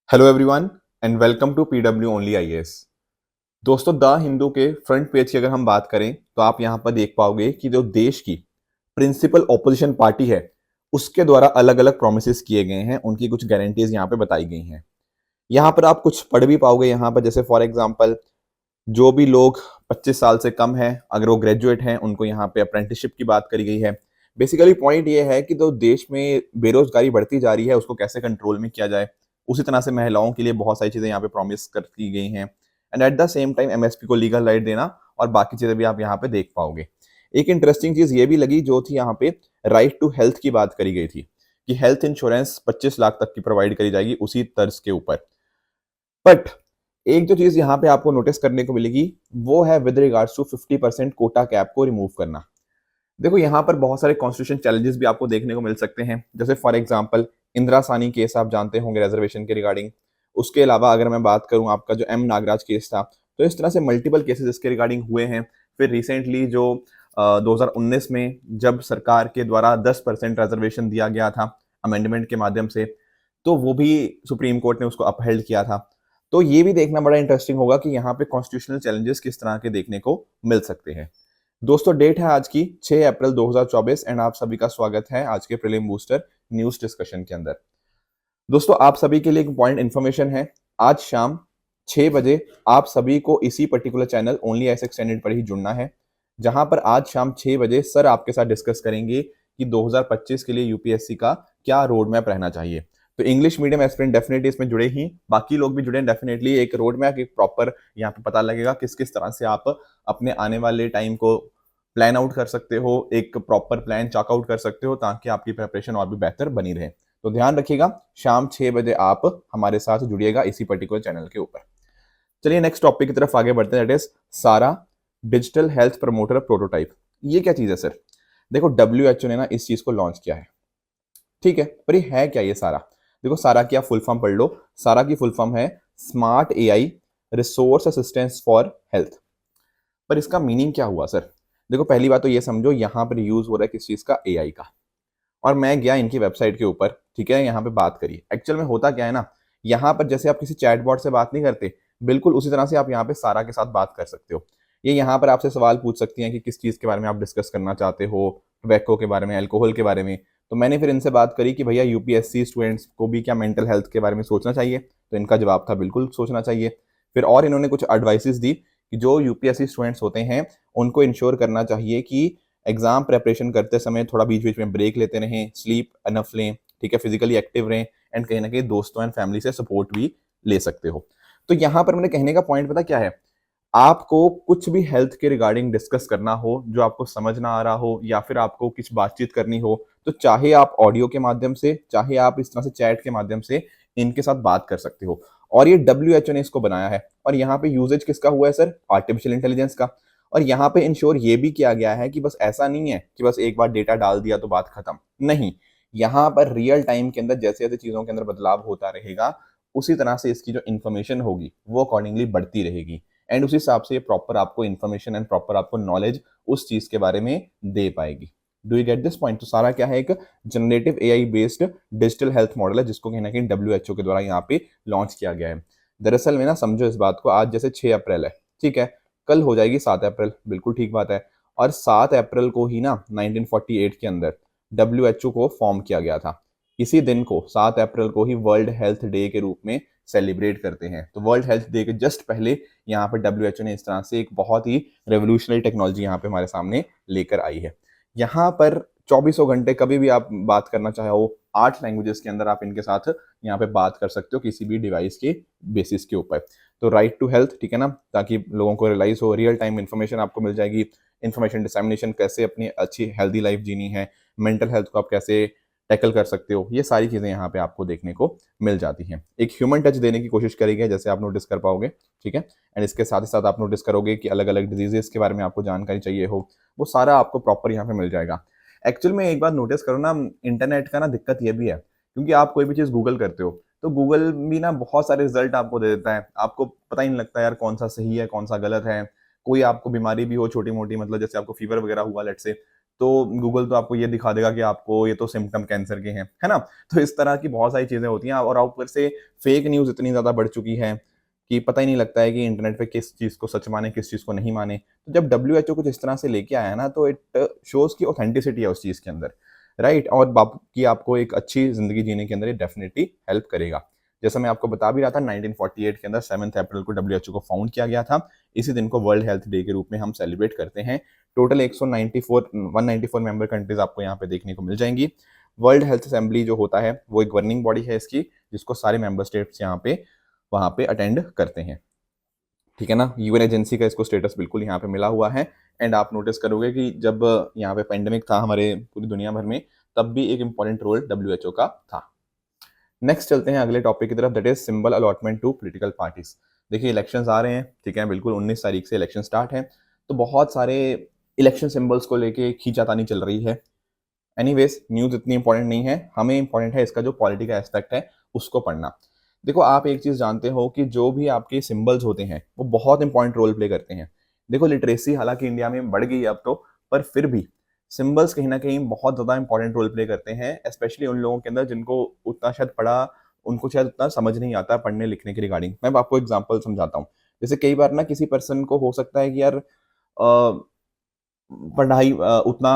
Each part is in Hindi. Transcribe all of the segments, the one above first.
Hello everyone and welcome to PW only IAS. दोस्तों, द हिंदू के फ्रंट पेज की अगर हम बात करें तो आप यहां पर देख पाओगे कि जो देश की प्रिंसिपल ऑपोजिशन पार्टी है उसके द्वारा अलग अलग प्रोमिस किए गए हैं, उनकी कुछ गारंटीज यहां पे बताई गई हैं। यहां पर आप कुछ पढ़ भी पाओगे यहां पर, जैसे फॉर एग्जांपल जो भी लोग 25 साल से कम है, अगर वो ग्रेजुएट हैं, उनको यहाँ पे अप्रेंटिसशिप की बात करी गई है। बेसिकली पॉइंट ये है कि जो देश में बेरोजगारी बढ़ती जा रही है उसको कैसे कंट्रोल में किया जाए। उसी तरह से महिलाओं के लिए बहुत सारी चीजें यहाँ पे प्रॉमिस कर की गई हैं, and at the same time MSP को लीगल राइट देना और बाकी चीजें भी आप यहाँ पे देख पाओगे। एक इंटरेस्टिंग चीज ये भी लगी जो थी यहाँ पे, राइट टू हेल्थ की बात करी गई थी कि हेल्थ इंश्योरेंस 25 लाख तक की प्रोवाइड करी जाएगी उसी तर्ज के ऊपर। बट एक जो चीज यहाँ पे आपको नोटिस करने को मिलेगी वो है with regards to 50% quota cap को रिमूव करना। देखो, यहाँ पर बहुत सारे कॉन्स्टिट्यूशन चैलेंजेस भी आपको देखने को मिल सकते हैं, जैसे फॉर एग्जांपल इंदिरा सानी केस आप जानते होंगे रिजर्वेशन के रिगार्डिंग। उसके अलावा अगर मैं बात करूं आपका जो एम नागराज केस था, तो इस तरह से मल्टीपल केसेस इसके रिगार्डिंग हुए हैं। फिर रिसेंटली जो 2019 में जब सरकार के द्वारा 10% रिजर्वेशन दिया गया था अमेंडमेंट के माध्यम से, तो वो भी सुप्रीम कोर्ट ने उसको अपहेल्ड किया था। तो ये भी देखना बड़ा इंटरेस्टिंग होगा कि यहाँ पे कॉन्स्टिट्यूशनल चैलेंजेस किस तरह के देखने को मिल सकते हैं। दोस्तों, डेट है आज की 6 अप्रैल 2024 एंड आप सभी का स्वागत है आज के प्रीलिम बूस्टर न्यूज डिस्कशन के अंदर। दोस्तों, आप सभी के लिए एक पॉइंट इन्फॉर्मेशन है। आज शाम 6 बजे आप सभी को इसी particular channel only S extended पर ही जुड़ना है, जहां पर आज शाम 6 बजे सर आपके साथ डिस्कस करेंगे कि 2025 के लिए यूपीएससी का क्या रोड मैप रहना चाहिए। तो इंग्लिश मीडियम एस्पिरेंट डेफिनेटली इसमें जुड़े ही, बाकी लोग भी जुड़े। डेफिनेटली एक रोड मैप, एक प्रॉपर यहाँ पे पता लगेगा किस किस तरह से आप अपने आने वाले टाइम को प्लान आउट कर सकते हो, एक प्रॉपर प्लान चॉक आउट कर सकते हो, ताकि आपकी प्रिपरेशन और भी बेहतर बनी रहे। तो ध्यान रखिएगा, शाम 6 बजे आप हमारे साथ जुड़िएगा इसी पर्टिकुलर चैनल के ऊपर। चलिए नेक्स्ट टॉपिक की तरफ आगे बढ़ते हैं, दैट इज सारा डिजिटल हेल्थ प्रमोटर प्रोटोटाइप। ये क्या चीज है सर? देखो, डब्ल्यूएचओ ने ना इस चीज को लॉन्च किया है, ठीक है, पर ये है क्या ये सारा? देखो, सारा की आप फुल फॉर्म पढ़ लो। सारा की फुल फॉर्म है smart AI resource assistance for health. पर इसका मीनिंग क्या हुआ सर? देखो, पहली बात तो ये समझो यहाँ पर यूज हो रहा है किस चीज का, एआई का। और मैं गया इनकी वेबसाइट के ऊपर, ठीक है, यहाँ पे बात करी। एक्चुअल में होता क्या है ना, यहाँ पर जैसे आप किसी चैटबॉट से बात नहीं करते, बिल्कुल उसी तरह से आप यहाँ पे सारा के साथ बात कर सकते हो। ये यहाँ पर आपसे सवाल पूछ सकती हैं कि किस चीज़ के बारे में आप डिस्कस करना चाहते हो, टोबैको के बारे में, अल्कोहल के बारे में। तो मैंने फिर इनसे बात करी कि भैया यूपीएससी स्टूडेंट्स को भी क्या मेंटल हेल्थ के बारे में सोचना चाहिए? तो इनका जवाब था बिल्कुल सोचना चाहिए। फिर और इन्होंने कुछ एडवाइसेस दी कि जो यूपीएससी स्टूडेंट्स होते हैं उनको इंश्योर करना चाहिए कि एग्जाम प्रेपरेशन करते समय थोड़ा बीच बीच में ब्रेक लेते रहें, स्लीप अनफ लें, ठीक है, फिजिकली एक्टिव रहें, एंड कहीं ना कहीं दोस्तों एंड फैमिली से सपोर्ट भी ले सकते हो। तो यहाँ पर मैंने कहने का पॉइंट पता क्या है, आपको कुछ भी हेल्थ के रिगार्डिंग डिस्कस करना हो, जो आपको समझ ना आ रहा हो, या फिर आपको कुछ बातचीत करनी हो, तो चाहे आप ऑडियो के माध्यम से, चाहे आप इस तरह से चैट के माध्यम से इनके साथ बात कर सकते हो। और ये डब्ल्यूएचओ ने इसको बनाया है, और यहाँ पे यूजेज किसका हुआ है सर? आर्टिफिशियल इंटेलिजेंस का। और यहाँ पे इंश्योर ये भी किया गया है कि बस ऐसा नहीं है कि बस एक बार डेटा डाल दिया तो बात खत्म, नहीं। यहाँ पर रियल टाइम के अंदर जैसे जैसे चीजों के अंदर बदलाव होता रहेगा, उसी तरह से इसकी जो इन्फॉर्मेशन होगी वो अकॉर्डिंगली बढ़ती रहेगी, एंड उस हिसाब से प्रॉपर आपको इन्फॉर्मेशन एंड प्रॉपर आपको नॉलेज उस चीज के बारे में दे पाएगी। Do you get this point? तो सारा क्या है, एक generative AI based digital health model है, जिसको कहीं ना कहीं डब्ल्यूएचओ के द्वारा यहाँ पे लॉन्च किया गया है। दरअसल में ना, समझो इस बात को, आज जैसे 6 अप्रैल है, ठीक है, कल हो जाएगी 7 अप्रैल, बिल्कुल ठीक बात है। और 7 अप्रैल को ही ना 1948 के अंदर डब्ल्यूएचओ को फॉर्म किया गया था। इसी दिन को 7 अप्रैल को ही वर्ल्ड हेल्थ डे के रूप में सेलिब्रेट करते हैं। तो वर्ल्ड हेल्थ डे के जस्ट पहले यहाँ पर डब्ल्यूएचओ ने इस तरह से एक बहुत ही रेवोल्यूशनरी टेक्नोलॉजी यहाँ पे हमारे सामने लेकर आई है। यहाँ पर 24 घंटे कभी भी आप बात करना चाहो, 8 लैंग्वेजेस के अंदर आप इनके साथ यहाँ पे बात कर सकते हो किसी भी डिवाइस के बेसिस के ऊपर। तो राइट टू हेल्थ, ठीक है ना, ताकि लोगों को रियलाइज हो, रियल टाइम इन्फॉर्मेशन आपको मिल जाएगी। इन्फॉर्मेशन डिसमिनेशन, कैसे अपनी अच्छी हेल्दी लाइफ जीनी है, मेंटल हेल्थ को आप कैसे टैकल कर सकते हो, ये सारी चीज़ें यहाँ पे आपको देखने को मिल जाती हैं। एक ह्यूमन टच देने की कोशिश करेंगे, जैसे आप नोटिस कर पाओगे, ठीक है। एंड इसके साथ ही साथ आप नोटिस करोगे कि अलग अलग डिजीजेस के बारे में आपको जानकारी चाहिए हो, वो सारा आपको प्रॉपर यहाँ पे मिल जाएगा। एक्चुअल में एक बात नोटिस करो ना, इंटरनेट का ना दिक्कत ये भी है, क्योंकि आप कोई भी चीज़ गूगल करते हो तो गूगल भी ना बहुत सारे रिजल्ट आपको दे देता है, आपको पता ही नहीं लगता यार कौन सा सही है कौन सा गलत है। कोई आपको बीमारी भी हो छोटी मोटी, मतलब जैसे आपको फीवर वगैरह हुआ लेट से, तो गूगल तो आपको ये दिखा देगा कि आपको ये तो सिम्टम कैंसर के हैं, है ना। तो इस तरह की बहुत सारी चीजें होती हैं, और ऊपर से फेक न्यूज इतनी ज्यादा बढ़ चुकी है कि पता ही नहीं लगता है कि इंटरनेट पे किस चीज को सच माने, किस चीज को नहीं माने। तो जब WHO कुछ इस तरह से लेके आया है ना, तो इट शोज की ऑथेंटिसिटी है उस चीज के अंदर, राइट। और बाप की आपको एक अच्छी जिंदगी जीने के अंदर ये डेफिनेटली हेल्प करेगा। जैसा मैं आपको बता भी रहा था, 1948 के अंदर 7 अप्रैल को WHO को फाउंड किया गया था। इसी दिन को वर्ल्ड हेल्थ डे के रूप में हम सेलिब्रेट करते हैं। टोटल 194 मेंबर कंट्रीज आपको यहाँ पे देखने को मिल जाएंगी। वर्ल्ड हेल्थ असेंबली जो होता है वो एक गवर्निंग बॉडी है इसकी, जिसको सारे मेंबर स्टेट्स यहाँ पे वहां पे अटेंड करते हैं, ठीक है ना। यूएन एजेंसी का इसको स्टेटस बिल्कुल यहाँ पे मिला हुआ है। एंड आप नोटिस करोगे कि जब यहाँ पे पेंडेमिक था हमारे पूरी दुनिया भर में, तब भी एक इंपॉर्टेंट रोल WHO का था। नेक्स्ट चलते हैं अगले टॉपिक की तरफ, that is symbol allotment to political parties. देखिए इलेक्शंस आ रहे हैं, ठीक है, बिल्कुल 19 तारीख से इलेक्शन स्टार्ट है। तो बहुत सारे इलेक्शन सिंबल्स को लेके खींचातानी चल रही है। एनीवेज न्यूज इतनी इंपॉर्टेंट नहीं है, हमें इंपॉर्टेंट है इसका जो पॉलिटिकल एस्पेक्ट है उसको पढ़ना। देखो आप एक चीज जानते हो कि जो भी आपके सिंबल्स होते हैं वो बहुत इंपॉर्टेंट रोल प्ले करते हैं। देखो लिटरेसी हालांकि इंडिया में बढ़ गई है अब तो, पर फिर भी सिंबल्स कहीं ना कहीं बहुत ज्यादा इंपॉर्टेंट रोल प्ले करते हैं, स्पेशली उन लोगों के अंदर जिनको उतना शायद पढ़ा, उनको शायद उतना समझ नहीं आता पढ़ने लिखने के रिगार्डिंग। मैं आपको एग्जांपल समझाता हूँ। जैसे कई बार ना किसी पर्सन को हो सकता है कि यार पढ़ाई उतना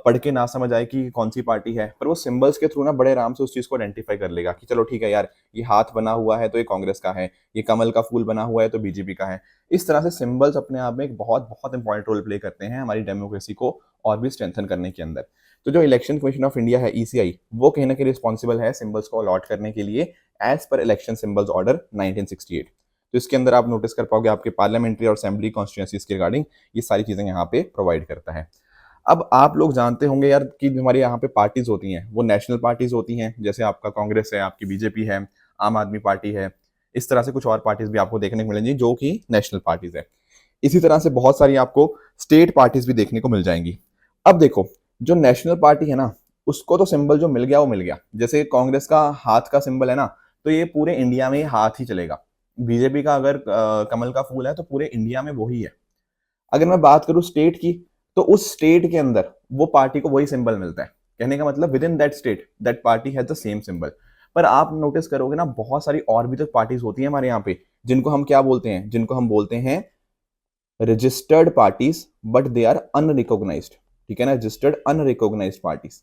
पढ़ के ना समझ आए कि कौन सी पार्टी है, पर वो सिंबल्स के थ्रू ना बड़े आराम से उस चीज को आइडेंटिफाई कर लेगा कि चलो ठीक है यार, ये हाथ बना हुआ है तो ये कांग्रेस का है, ये कमल का फूल बना हुआ है तो बीजेपी का है। इस तरह से सिंबल्स अपने आप में एक बहुत बहुत इंपॉर्टेंट रोल प्ले करते हैं हमारी डेमोक्रेसी को और भी स्ट्रेंथन करने के अंदर। तो जो इलेक्शन कमीशन ऑफ इंडिया है, ECI, वो कहीं ना कहीं रिस्पॉन्सिबल है सिंबल्स को अलॉट करने के लिए as per election symbols order 1968। तो इसके अंदर आप नोटिस कर पाओगे आपके पार्लियामेंट्री और असेंबली कॉन्स्टिट्यूंसीज के रिगार्डिंग ये सारी चीजें यहाँ पे प्रोवाइड करता है। अब आप लोग जानते होंगे यार कि हमारे यहाँ पे पार्टीज होती हैं वो नेशनल पार्टीज होती हैं, जैसे आपका कांग्रेस है, आपकी बीजेपी है, आम आदमी पार्टी है। इस तरह से कुछ और पार्टीज भी आपको देखने को मिलेंगी जो कि नेशनल पार्टीज है। इसी तरह से बहुत सारी आपको स्टेट पार्टीज भी देखने को मिल जाएंगी। अब देखो जो नेशनल पार्टी है ना, उसको तो सिंबल जो मिल गया वो मिल गया। जैसे कांग्रेस का हाथ का सिंबल है ना, तो ये पूरे इंडिया में हाथ ही चलेगा। बीजेपी का अगर कमल का फूल है तो पूरे इंडिया में वही है। अगर मैं बात करूं स्टेट की, तो उस स्टेट के अंदर वो पार्टी को वही सिंबल मिलता है। कहने का मतलब with in that state that party has the same symbol. पर आप नोटिस करोगे ना बहुत सारी और भी तो पार्टीज होती है हमारे यहाँ पे, जिनको हम क्या बोलते हैं, जिनको हम बोलते हैं registered parties, but they are unrecognised, ठीक है ना, रजिस्टर्ड अनरिकॉग्नाइज्ड पार्टीज।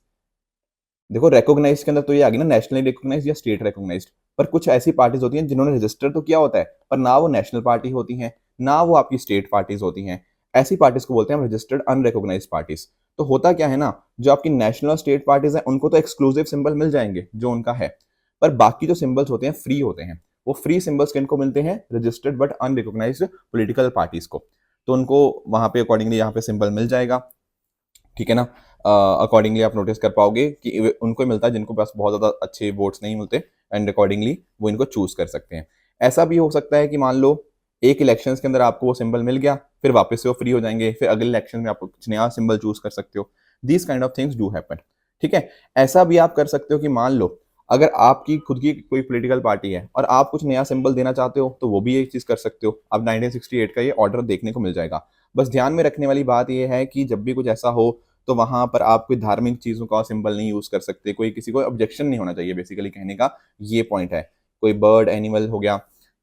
देखो रिकॉग्नाइज के अंदर तो ये आ गई ना नेशनली रिकॉग्नाइज्ड या स्टेट रिकॉग्नाइज्ड। पर कुछ ऐसी पार्टीज होती हैं जिन्होंने रजिस्टर तो किया होता है, पर ना वो नेशनल पार्टी होती हैं, ना वो आपकी स्टेट पार्टीज होती हैं। ऐसी पार्टीज को बोलते हैं हम रजिस्टर्ड अनरिकॉग्नाइज्ड पार्टीज। तो होता क्या है ना, जो आपकी नेशनल और स्टेट पार्टीज हैं उनको तो एक्सक्लूसिव सिंबल मिल जाएंगे जो उनका है, पर बाकी जो सिंबल्स होते हैं फ्री होते हैं। वो फ्री सिंबल्स किनको मिलते हैं, registered but unrecognised political parties को। तो उनको वहां पे अकॉर्डिंगली यहाँ पे सिंबल मिल जाएगा, ठीक है ना। अकॉर्डिंगली आप नोटिस कर पाओगे कि उनको मिलता है जिनको पास बहुत ज़्यादा अच्छे वोट्स नहीं मिलते, एंड अकॉर्डिंगली वो इनको चूज कर सकते हैं। ऐसा भी हो सकता है कि मान लो एक इलेक्शंस के अंदर आपको वो सिंबल मिल गया, फिर वापस से वो फ्री हो जाएंगे, फिर अगले इलेक्शन में आप कुछ नया सिंबल चूज कर सकते हो। These kind of things do happen, ठीक है। ऐसा भी आप कर सकते हो कि मान लो अगर आपकी खुद की कोई पॉलिटिकल पार्टी है और आप कुछ नया सिंबल देना चाहते हो, तो वो भी एक चीज कर सकते हो। अब 1968 का ये ऑर्डर देखने को मिल जाएगा। बस ध्यान में रखने वाली बात यह है कि जब भी कुछ ऐसा हो तो वहां पर आप कोई धार्मिक चीजों का सिंबल नहीं यूज कर सकते, कोई किसी को ऑब्जेक्शन नहीं होना चाहिए, बेसिकली कहने का ये पॉइंट है। कोई बर्ड एनिमल हो गया,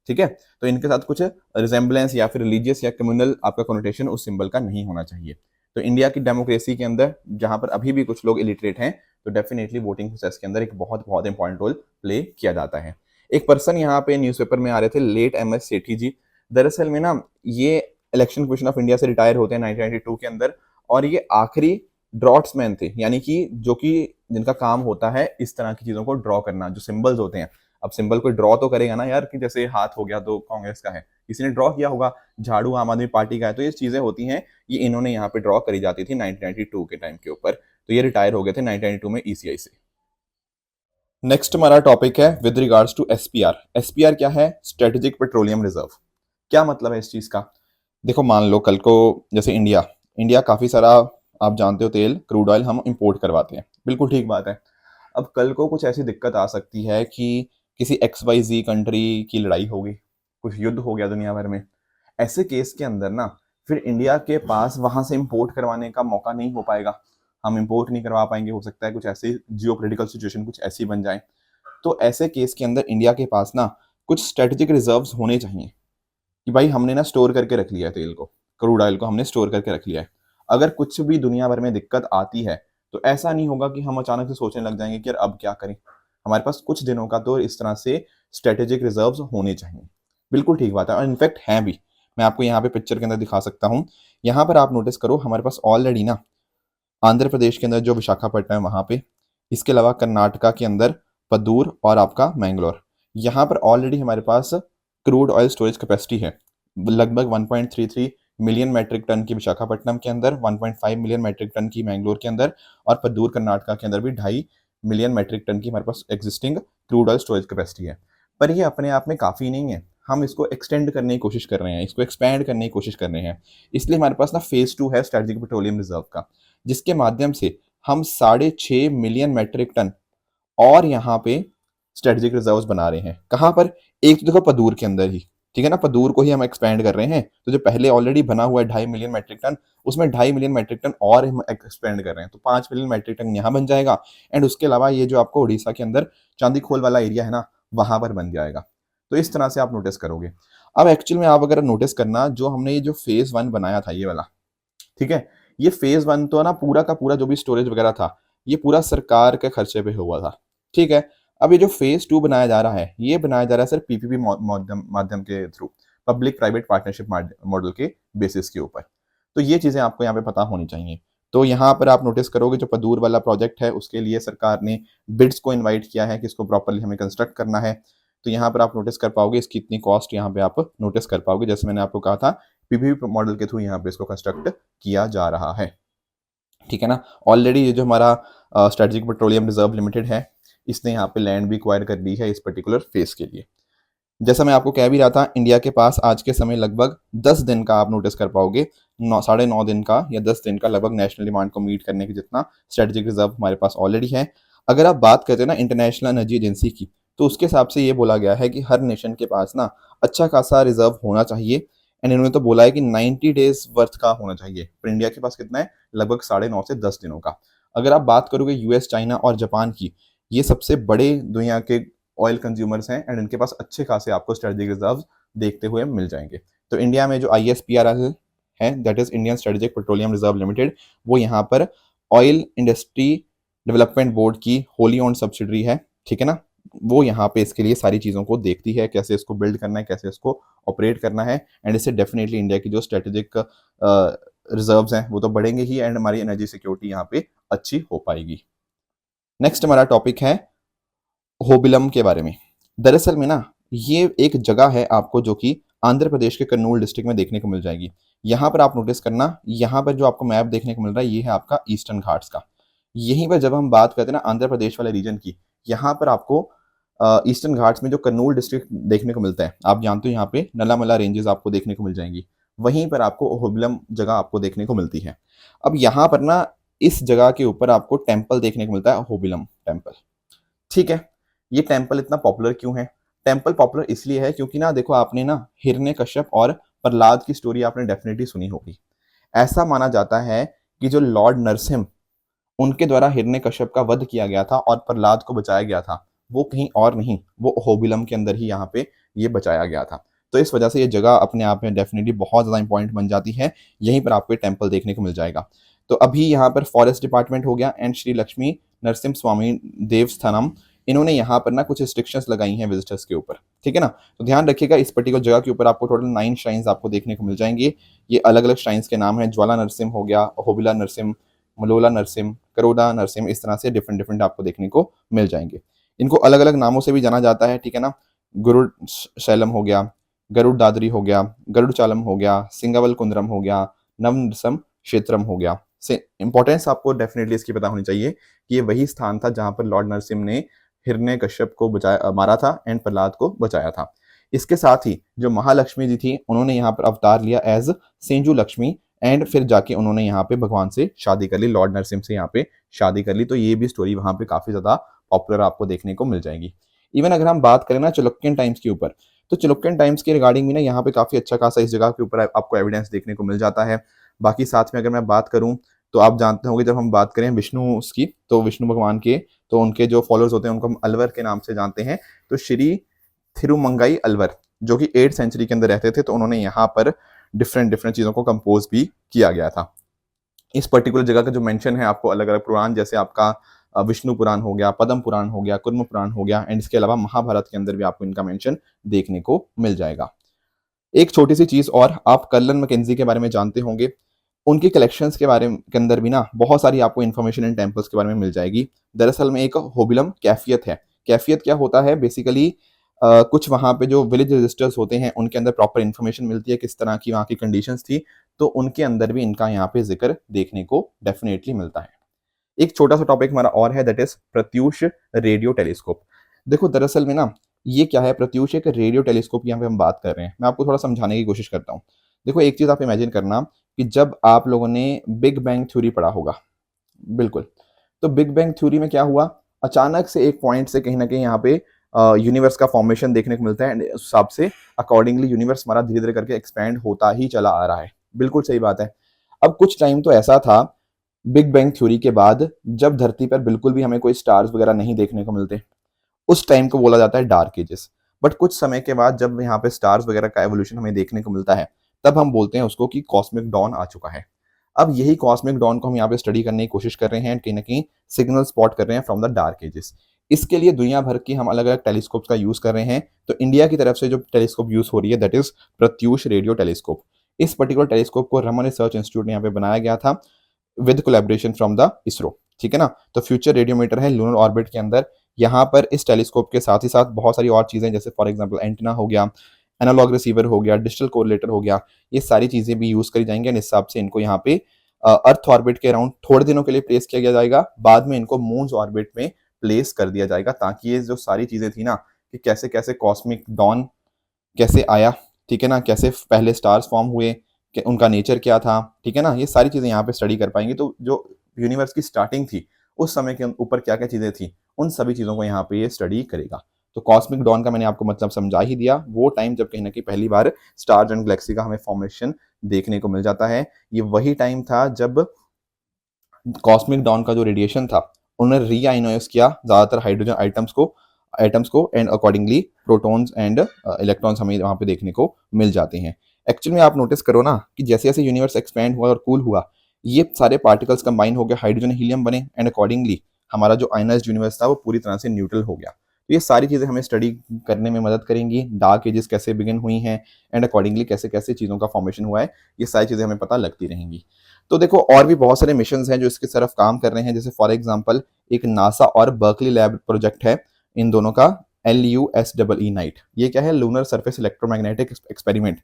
ठीक है, तो इनके साथ कुछ रिजेंबलेंस या फिर रिलीजियस या कम्युनल आपका कॉनोटेशन उस सिंबल का नहीं होना चाहिए। तो इंडिया की डेमोक्रेसी के अंदर जहां पर अभी भी कुछ लोग इलिटरेट हैं, तो डेफिनेटली वोटिंग प्रोसेस के अंदर एक बहुत बहुत इंपॉर्टेंट रोल प्ले किया जाता है। एक पर्सन यहाँ पे न्यूज़पेपर में आ रहे थे, लेट MS सेठी जी। दरअसल में ना ये इलेक्शन कमीशन ऑफ इंडिया से रिटायर होते हैं 1992 के अंदर, और ये आखिरी ड्रॉट्समैन थे, यानी कि जो कि जिनका काम होता है इस तरह की चीजों को ड्रॉ करना, जो सिंबल्स होते हैं। अब सिंबल कोई ड्रॉ तो करेगा ना यार, कि जैसे हाथ हो गया तो कांग्रेस का है, किसी ने ड्रॉ किया होगा, झाड़ू आम आदमी पार्टी का है, तो ये चीजें होती हैं, ये इन्होंने यहाँ पे ड्रॉ करी जाती थी 1992 के टाइम के ऊपर। तो ये रिटायर हो गए थे 1992 में ECI से। नेक्स्ट हमारा टॉपिक है with regards to SPR। SPR क्या है, स्ट्रेटेजिक पेट्रोलियम रिजर्व। क्या मतलब है इस चीज का। देखो मान लो कल को जैसे इंडिया इंडिया काफी सारा, आप जानते हो, तेल क्रूड ऑयल हम इंपोर्ट करवाते हैं, बिल्कुल ठीक बात है। अब कल को कुछ ऐसी दिक्कत आ सकती है कि किसी XYZ कंट्री की लड़ाई होगी, कुछ युद्ध हो गया दुनिया भर में। ऐसे केस के अंदर ना फिर इंडिया के पास वहां से इंपोर्ट करवाने का मौका नहीं हो पाएगा, हम इंपोर्ट नहीं करवा पाएंगे, हो सकता है कुछ ऐसी जियोपॉलिटिकल सिचुएशन कुछ ऐसी बन जाए। तो ऐसे केस के अंदर इंडिया के पास ना कुछ स्ट्रेटेजिक रिजर्व्स होने चाहिए कि भाई हमने ना स्टोर करके रख लिया है तेल को, क्रूड ऑयल को हमने स्टोर करके रख लिया है। अगर कुछ भी दुनिया भर में दिक्कत आती है तो ऐसा नहीं होगा कि हम अचानक से सोचने लग जाएंगे कि यार अब क्या करें। हमारे पास कुछ दिनों का तो इस तरह से स्ट्रेटेजिक रिजर्व्स होने चाहिए। बिल्कुल ठीक बात है, और इनफैक्ट हैं भी। मैं आपको यहाँ पे पिक्चर के अंदर दिखा सकता हूँ। यहाँ पर आप नोटिस करो, हमारे पास ऑलरेडी ना आंध्र प्रदेश के अंदर जो विशाखापट्टनम है वहाँ पे, इसके अलावा कर्नाटका के अंदर पदूर और आपका मैंगलोर, यहाँ पर ऑलरेडी हमारे पास क्रूड ऑयल स्टोरेज कैपेसिटी है। लगभग 1.33 मिलियन मेट्रिक टन की विशाखापट्टनम के अंदर, 1.5 मिलियन मेट्रिक टन की मैंगलोर के अंदर, और पदूर कर्नाटका के अंदर भी 2.5 मिलियन मेट्रिक टन की हमारे पास existing crude oil storage capacity है। पर ये अपने आप में काफ़ी नहीं है, हम इसको एक्सटेंड करने की कोशिश कर रहे हैं, इसको एक्सपैंड करने की कोशिश कर रहे हैं। इसलिए हमारे पास ना फेज 2 है स्ट्रेटेजिक पेट्रोलियम रिजर्व का, जिसके माध्यम से हम 6.5 मिलियन मेट्रिक टन और यहाँ पे स्ट्रेटेजिक रिजर्व्स बना रहे हैं। कहाँ पर? एक तो देखो पदूर के अंदर ही, ठीक है ना, पदूर को ही हम एक्सपेंड कर रहे हैं। तो जो पहले ऑलरेडी बना हुआ है 2.5 मिलियन मेट्रिक टन, उसमें 2.5 मिलियन मेट्रिक टन और हम एक्सपेंड कर रहे हैं, तो 5 मिलियन मेट्रिक टन यहाँ बन जाएगा। एंड उसके अलावा ये जो आपको उड़ीसा के अंदर चांदीखोल वाला एरिया है ना, वहां पर बन जाएगा। तो इस तरह से आप नोटिस करोगे। अब एक्चुअल में आप अगर नोटिस करना, जो हमने ये जो फेज 1 बनाया था ये वाला, ठीक है, ये फेज 1 तो ना पूरा का पूरा जो भी स्टोरेज वगैरह था ये पूरा सरकार के खर्चे पे हुआ था, ठीक है। अब ये जो फेज 2 बनाया जा रहा है, ये बनाया जा रहा है सर पीपीपी माध्यम के through, public private partnership model के बेसिस के ऊपर। तो ये चीजें आपको यहाँ पे पता होनी चाहिए। तो यहाँ पर आप नोटिस करोगे जो पदूर वाला प्रोजेक्ट है उसके लिए सरकार ने बिड्स को इन्वाइट किया है कि इसको प्रॉपरली हमें कंस्ट्रक्ट करना है। तो यहाँ पर आप नोटिस कर पाओगे इसकी इतनी कॉस्ट यहाँ पे आप नोटिस कर पाओगे, जैसे मैंने आपको कहा था पीपीपी मॉडल के थ्रू यहाँ पे इसको कंस्ट्रक्ट किया जा रहा है, ठीक है ना। ऑलरेडी ये जो हमारा स्ट्रेटेजिक पेट्रोलियम रिजर्व लिमिटेड है, इसने यहाँ पे लैंड भी एक्वायर कर ली है इस पर्टिकुलर फेज के लिए। जैसा मैं आपको कह भी रहा था, इंडिया के पास आज के समय लगभग 10 दिन का आप नोटिस कर पाओगे, 9.5 दिन का या 10 दिन का लगभग नेशनल डिमांड को मीट करने की जितना स्ट्रेटेजिक रिजर्व हमारे पास ऑलरेडी है। अगर आप बात करते हैं ना इंटरनेशनल एनर्जी एजेंसी की, तो उसके हिसाब से ये बोला गया है कि हर नेशन के पास ना अच्छा खासा रिजर्व होना चाहिए। एंड इन्होंने तो बोला है कि 90 डेज वर्थ का होना चाहिए, पर इंडिया के पास कितना है? लगभग 9.5 से 10 दिनों का। अगर आप बात करोगे यूएस, चाइना और जापान की, ये सबसे बड़े दुनिया के ऑयल कंज्यूमर्स हैं एंड इनके पास अच्छे खासे आपको स्ट्रेटेजिक रिजर्व देखते हुए मिल जाएंगे। तो इंडिया में जो ISPRL है, that is Indian strategic petroleum reserve limited, वो यहाँ पर ऑयल इंडस्ट्री डेवलपमेंट बोर्ड की होली ओन्ड सब्सिडरी है, ठीक है ना। वो यहाँ पे इसके लिए सारी चीज़ों को देखती है, कैसे इसको बिल्ड करना है, कैसे इसको ऑपरेट करना है। एंड इससे डेफिनेटली इंडिया की जो स्ट्रेटेजिक रिजर्व्स हैं वो तो बढ़ेंगे ही, एंड हमारी एनर्जी सिक्योरिटी यहाँ पे अच्छी हो पाएगी। नेक्स्ट हमारा टॉपिक है होबिलम के बारे में। दरअसल में ना ये एक जगह है आपको जो कि आंध्र प्रदेश के कर्नूल डिस्ट्रिक्ट में देखने को मिल जाएगी। यहाँ पर आप नोटिस करना, यहाँ पर जो आपको मैप देखने को मिल रहा है ये है आपका ईस्टर्न घाट्स का। यहीं पर जब हम बात करते हैं ना आंध्र प्रदेश वाले रीजन की, यहाँ पर आपको ईस्टर्न घाट्स में जो कर्नूल डिस्ट्रिक्ट देखने को मिलता है, आप जानते हो यहाँ पे नलामला रेंजेस आपको देखने को मिल जाएंगी, वहीं पर आपको होबिलम जगह आपको देखने को मिलती है। अब यहाँ पर ना इस जगह के ऊपर आपको टेम्पल देखने को मिलता है, होबिलम टेम्पल, ठीक है। ये टेम्पल इतना पॉपुलर क्यों है? टेम्पल पॉपुलर इसलिए है क्योंकि ना देखो आपने ना हिरण्यकश्यप और प्रहलाद की स्टोरी आपने डेफिनेटली सुनी होगी। ऐसा माना जाता है कि जो लॉर्ड नरसिम्हा, उनके द्वारा हिरण्यकश्यप का वध किया गया था और प्रहलाद को बचाया गया था, वो कहीं और नहीं, वो होबिलम के अंदर ही यहाँ पे ये बचाया गया था। तो इस वजह से ये जगह अपने आप में डेफिनेटली बहुत ज़्यादा इंपॉर्टेंट बन जाती है। यहीं पर आपको टेम्पल देखने को मिल जाएगा। तो अभी यहाँ पर फॉरेस्ट डिपार्टमेंट हो गया एंड श्री लक्ष्मी नरसिम्हा स्वामी देवस्थानम, इन्होंने यहाँ पर ना कुछ रिस्ट्रिक्शंस लगाई हैं विजिटर्स के ऊपर, ठीक है ना। तो ध्यान रखिएगा, इस पर्टिकुलर जगह के ऊपर आपको टोटल 9 श्राइन्स आपको देखने को मिल जाएंगे। ये अलग अलग श्राइन्स के नाम हैं, ज्वाला नरसिम्हा हो गया, होबिला नरसिम्हा, मलोला नरसिम्हा, करोड़ा नरसिम्हा, इस तरह से डिफरेंट डिफरेंट आपको देखने को मिल जाएंगे। इनको अलग अलग नामों से भी जाना जाता है, ठीक है ना। गुरुड़ शैलम हो गया, गरुड़ दादरी हो गया, गरुड़ चालम हो गया, सिंगावल कुंद्रम हो गया, नव नरसम क्षेत्रम हो गया। से इंपॉर्टेंस आपको डेफिनेटली इसकी पता होनी चाहिए कि ये वही स्थान था जहां पर लॉर्ड नरसिम्हा ने हिरण्यकश्यप को मारा था एंड प्रहलाद को बचाया था। इसके साथ ही जो महालक्ष्मी जी थी, उन्होंने यहाँ पर अवतार लिया एज सेंजू लक्ष्मी, एंड फिर जाके उन्होंने यहाँ पे भगवान से शादी कर ली, लॉर्ड नरसिम्हा से यहाँ पे शादी कर ली। तो ये भी स्टोरी वहां पे काफी ज्यादा पॉपुलर आपको देखने को मिल जाएगी। इवन अगर हम बात करें ना चालुक्यन टाइम्स के ऊपर, तो चालुक्यन टाइम्स के रिगार्डिंग भी ना यहाँ पे काफ़ी अच्छा खासा इस जगह के ऊपर आपको एविडेंस देखने को मिल जाता है। बाकी साथ में अगर मैं बात करूँ तो आप जानते होंगे जब हम बात करें विष्णु की, तो विष्णु भगवान के, तो उनके जो फॉलोअर्स होते हैं उनको हम अलवर के नाम से जानते हैं। तो श्री थिरुमंगाई अलवर जो कि 8th सेंचुरी के अंदर रहते थे, तो उन्होंने यहाँ पर डिफरेंट डिफरेंट चीज़ों को कंपोज भी किया गया था। इस पर्टिकुलर जगह का जो मेंशन है आपको अलग अलग पुराण, जैसे आपका विष्णु पुराण हो गया, पद्म पुराण हो गया, कुर्म पुराण हो गया, एंड इसके अलावा महाभारत के अंदर भी आपको इनका मेंशन देखने को मिल जाएगा। एक छोटी सी चीज और, आप कर्लन मैकेंजी के बारे में जानते होंगे। उनकी कलेक्शंस के बारे के अंदर भी ना बहुत सारी आपको इन्फॉर्मेशन इन टेम्पल्स के बारे में मिल जाएगी। दरअसल में एक होबिलम कैफियत है। कैफियत क्या होता है बेसिकली, कुछ वहाँ पे जो विलेज रजिस्टर्स होते हैं उनके अंदर प्रॉपर इन्फॉर्मेशन मिलती है किस तरह की वहाँ की कंडीशंस थी, तो उनके अंदर भी इनका यहाँ पे जिक्र देखने को डेफिनेटली मिलता है। एक छोटा सा टॉपिक हमारा और है, that is Pratyush radio telescope. देखो दरअसल में ना ये क्या है, प्रत्यूष एक रेडियो टेलीस्कोप यहाँ पे हम बात कर रहे हैं। मैं आपको थोड़ा समझाने की कोशिश करता हूँ। देखो एक चीज आप इमेजिन करना कि जब आप लोगों ने बिग बैंग थ्योरी पढ़ा होगा, बिल्कुल, तो बिग बैंग थ्योरी में क्या हुआ, अचानक से एक पॉइंट से कहीं ना कहीं यहाँ पे यूनिवर्स का फॉर्मेशन देखने को मिलता है, एंड उस हिसाब से अकॉर्डिंगली यूनिवर्स हमारा धीरे धीरे करके एक्सपैंड होता ही चला आ रहा है। बिल्कुल सही बात है। अब कुछ टाइम तो ऐसा था बिग बैंग थ्योरी के बाद, जब धरती पर बिल्कुल भी हमें कोई स्टार्स वगैरह नहीं देखने को मिलते, उस टाइम को बोला जाता है डार्क एजेस। बट कुछ समय के बाद जब यहाँ पे स्टार्स वगैरह का एवोल्यूशन हमें देखने को मिलता है, तब हम बोलते हैं उसको कि कॉस्मिक डॉन आ चुका है। अब यही कॉस्मिक डॉन को हम यहाँ पे स्टडी करने की कोशिश कर रहे हैं, कहीं ना कहीं सिग्नल स्पॉट कर रहे हैं फ्रॉम द डार्क एजेस। इसके लिए दुनिया भर की हम अलग अलग टेलीस्कोप का यूज कर रहे हैं। तो इंडिया की तरफ से जो टेलीस्कोप यूज हो रही है that is Pratyush radio telescope. इस पर्टिकुलर टेलीस्कोप को रमन रिसर्च इंस्टीट्यूट ने यहाँ पे बनाया गया था with collaboration from the ISRO, ठीक है ना। तो फ्यूचर रेडियोमीटर है लूनर ऑर्बिट के अंदर। यहाँ पर इस टेलीस्कोप के साथ ही साथ बहुत सारी और चीजें, जैसे फॉर एग्जांपल एंटीना हो गया, एनालॉग रिसीवर हो गया, डिजिटल कोरिलेटर हो गया, ये सारी चीजें भी यूज करी जाएंगी। इस हिसाब से इनको यहाँ पे अर्थ ऑर्बिट के अराउंड थोड़े दिनों के लिए प्लेस किया जाएगा, बाद में इनको मून ऑर्बिट में प्लेस कर दिया जाएगा, ताकि ये जो सारी चीजें थी ना कि कैसे कैसे कॉस्मिक डॉन कैसे आया, ठीक है ना, कैसे पहले स्टार्स फॉर्म हुए, उनका नेचर क्या था, ठीक है ना, ये सारी चीजें यहाँ पे स्टडी कर पाएंगे। तो जो यूनिवर्स की स्टार्टिंग थी उस समय के ऊपर क्या क्या चीजें थी, उन सभी चीजों को यहाँ पे ये स्टडी करेगा। तो कॉस्मिक डॉन का मैंने आपको मतलब समझा ही दिया। वो टाइम जब कहीं ना कहीं पहली बार स्टार्स एंड गैलेक्सी का हमें फॉर्मेशन देखने को मिल जाता है। ये वही टाइम था जब कॉस्मिक डॉन का जो रेडिएशन था उन्होंने रीआयोनाइज किया ज्यादातर हाइड्रोजन एटम्स को and accordingly protons and electrons हमें वहां पे देखने को मिल जाते हैं। एक्चुअली में आप नोटिस करो ना कि जैसे जैसे यूनिवर्स एक्सपैंड हुआ और कूल हुआ, ये सारे पार्टिकल्स कंबाइन हो गए, हाइड्रोजन हीलियम बने, एंड अकॉर्डिंगली हमारा जो आयनाइज्ड यूनिवर्स था वो पूरी तरह से न्यूट्रल हो गया। तो ये सारी चीजें हमें स्टडी करने में मदद करेंगी, डार्क एजेस कैसे बिगिन हुई हैं एंड अकॉर्डिंगली कैसे कैसे चीज़ों का फॉर्मेशन हुआ है, ये सारी चीज़ें हमें पता लगती रहेंगी। तो देखो और भी बहुत सारे मिशन हैं जो इसकी तरफ काम कर रहे हैं, जैसे फॉर एग्जाम्पल एक नासा और बर्कली लैब प्रोजेक्ट है, इन दोनों का LUSEE नाइट। ये क्या है, लूनर सरफेस इलेक्ट्रोमैग्नेटिक एक्सपेरिमेंट।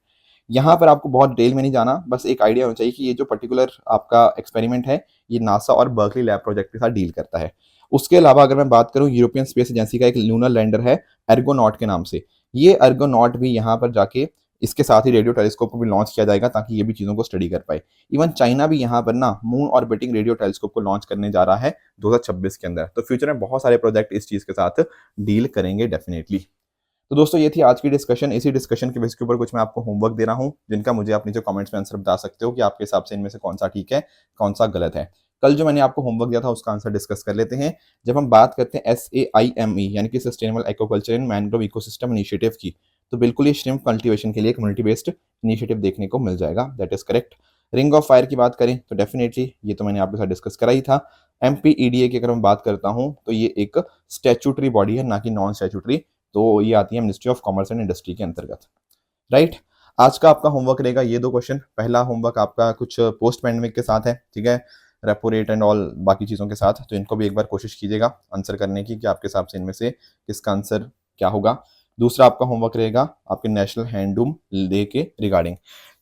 यहाँ पर आपको बहुत डिटेल में नहीं जाना, बस एक आइडिया होना चाहिए कि ये जो पर्टिकुलर आपका एक्सपेरिमेंट है ये नासा और बर्कली लैब प्रोजेक्ट के साथ डील करता है। उसके अलावा अगर मैं बात करूं, यूरोपियन स्पेस एजेंसी का एक लूनर लैंडर है एर्गोनॉट के नाम से। ये एर्गोनॉट भी यहाँ पर जाके इसके साथ ही रेडियो टेलीस्कोप को भी लॉन्च किया जाएगा, ताकि ये भी चीज़ों को स्टडी कर पाए। इवन चाइना भी यहाँ पर ना मून ऑर्बिटिंग रेडियो टेलीस्कोप को लॉन्च करने जा रहा है 2026 के अंदर। तो फ्यूचर में बहुत सारे प्रोजेक्ट इस चीज़ के साथ डील करेंगे डेफिनेटली। तो दोस्तों ये थी आज की डिस्कशन। इसी डिस्कशन के बेस के ऊपर कुछ मैं आपको होमवर्क दे रहा हूँ, जिनका मुझे आप नीचे कमेंट्स में आंसर बता सकते हो कि आपके हिसाब से इनमें से कौन सा ठीक है, कौन सा गलत है। कल जो मैंने आपको होमवर्क दिया था उसका आंसर डिस्कस कर लेते हैं। जब हम बात करते हैं SAIME यानी कि सस्टेनेबल एक्वाकल्चर इन मैंग्रोव इकोसिस्टम इनिशिएटिव की, तो बिल्कुल ये श्रिम्प कल्टीवेशन के लिए कम्युनिटी बेस्ड इनिशिएटिव देखने को मिल जाएगा, that is correct. Ring of fire की बात करें तो डेफिनेटली ये तो मैंने आपके साथ डिस्कस करा ही था। MPEDA की अगर मैं बात करता हूँ तो ये एक स्टैट्यूटरी बॉडी है, ना कि नॉन स्टैट्यूटरी। तो ये आती है ministry of commerce and industry के अंतर्गत, राइट। आज का आपका होमवर्क रहेगा ये 2 क्वेश्चन। पहला होमवर्क आपका कुछ पोस्ट पैंडेमिक के साथ है, ठीक है, रेपो रेट एंड ऑल बाकी चीज़ों के साथ। तो इनको भी एक बार कोशिश कीजिएगा आंसर करने की कि आपके हिसाब से इनमें से किसका आंसर क्या होगा। दूसरा आपका होमवर्क रहेगा आपके नेशनल हैंडलूम डे के रिगार्डिंग।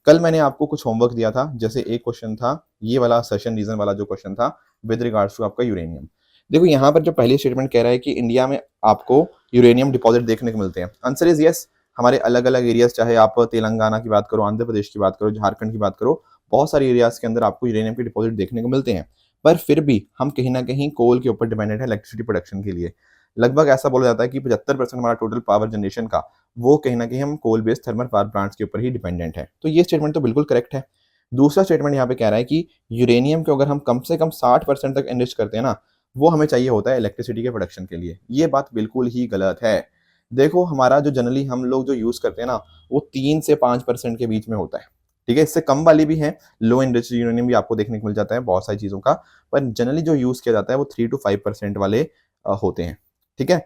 कल मैंने आपको कुछ होमवर्क दिया था, जैसे एक क्वेश्चन था ये वाला सेशन रीजन वाला जो क्वेश्चन था विद रिगार्ड्स टू आपका यूरेनियम। देखो यहाँ पर जो पहली स्टेटमेंट कह रहा है कि इंडिया में आपको यूरेनियम डिपॉजिट देखने को मिलते हैं, आंसर इज यस। हमारे अलग अलग एरियाज, चाहे आप तेलंगाना की बात करो, आंध्र प्रदेश की बात करो, झारखंड की बात करो, बहुत सारे एरियाज के अंदर आपको यूरेनियम के डिपॉजिट देखने को मिलते हैं। पर फिर भी हम कहीं ना कहीं कोल के ऊपर डिपेंडेंट है इलेक्ट्रिसिटी प्रोडक्शन के लिए। लगभग ऐसा बोला जाता है कि 75% हमारा टोटल पावर जनरेशन का वो कहीं ना कहीं हम coal based thermal power plants के ऊपर ही डिपेंडेंट है। तो ये स्टेटमेंट तो बिल्कुल करेक्ट है। दूसरा स्टेटमेंट यहाँ पे कह रहा है कि यूरेनियम को अगर हम कम से कम 60% तक एनरिच करते हैं ना, वो हमें चाहिए होता है इलेक्ट्रिसिटी के प्रोडक्शन के लिए। ये बात बिल्कुल ही गलत है। देखो हमारा जो जनरली हम लोग जो यूज करते हैं ना, वो 3 से 5% के बीच में होता है। ठीक है, इससे कम वाली भी है, लो एनरिच यूरेनियम भी आपको देखने को मिल जाता है बहुत सारी चीजों का, पर जनरली जो यूज किया जाता है वो 3 to 5% वाले होते हैं। ठीक है,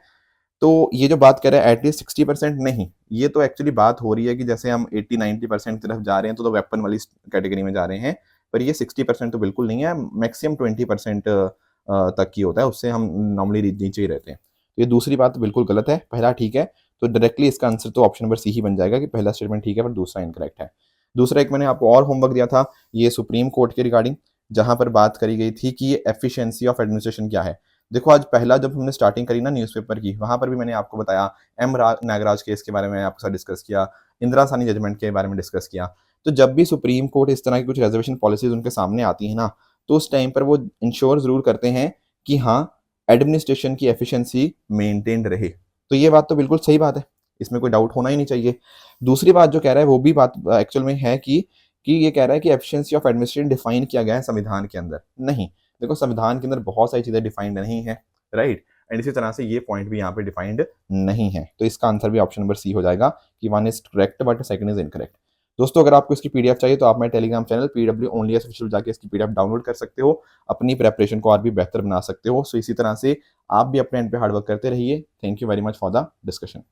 तो ये जो बात कर रहे हैं एटलीस्ट 60% नहीं, ये तो एक्चुअली बात हो रही है कि जैसे हम 80-90% की तरफ जा रहे हैं तो वेपन वाली कैटेगरी में जा रहे हैं, पर ये 60% तो बिल्कुल नहीं है, मैक्सिमम 20% तक की होता है, उससे हम नॉर्मली नीचे ही रहते हैं। तो ये दूसरी बात तो बिल्कुल गलत है, पहला ठीक है। तो डायरेक्टली इसका आंसर तो ऑप्शन नंबर सी ही बन जाएगा कि पहला स्टेटमेंट ठीक है पर दूसरा इनकरेक्ट है। दूसरा एक मैंने आपको और होमवर्क दिया था, ये सुप्रीम कोर्ट के रिगार्डिंग, जहां पर बात करी गई थी कि ये एफिशिएंसी ऑफ एडमिनिस्ट्रेशन क्या है। देखो आज पहला जब हमने स्टार्टिंग करी ना न्यूज़पेपर की, वहां पर भी मैंने आपको बताया, नागराज केस के बारे में आपके साथ डिस्कस किया, इंदिरा सानी जजमेंट के बारे में डिस्कस किया। तो जब भी सुप्रीम कोर्ट इस तरह की कुछ रिजर्वेशन पॉलिसीज उनके सामने आती है ना, तो उस टाइम पर वो इंश्योर जरूर करते हैं कि हाँ एडमिनिस्ट्रेशन की एफिशिएंसी मेंटेन्ड रहे। तो ये बात तो बिल्कुल सही बात है, इसमें कोई डाउट होना ही नहीं चाहिए। दूसरी बात जो कह रहा है वो भी बात एक्चुअल में है कि ये कह रहा है कि एफिशिएंसी ऑफ एडमिनिस्ट्रेशन डिफाइन किया गया है संविधान के अंदर। नहीं, देखो संविधान के अंदर बहुत सारी चीजें डिफाइंड नहीं है, राइट। एंड इसी तरह से ये पॉइंट भी यहाँ पे डिफाइंड नहीं है, तो इसका आंसर भी ऑप्शन नंबर सी हो जाएगा कि one is correct but second is incorrect. दोस्तों अगर आपको इसकी पीडीएफ चाहिए तो आप मेरे Telegram channel PW only official जाके इसकी पीडीएफ डाउनलोड कर सकते हो, अपनी प्रेपरेशन को और भी बेहतर बना सकते हो। सो इसी तरह से आप भी अपने एंड पे हार्डवर्क करते रहिए। Thank you very much for the discussion.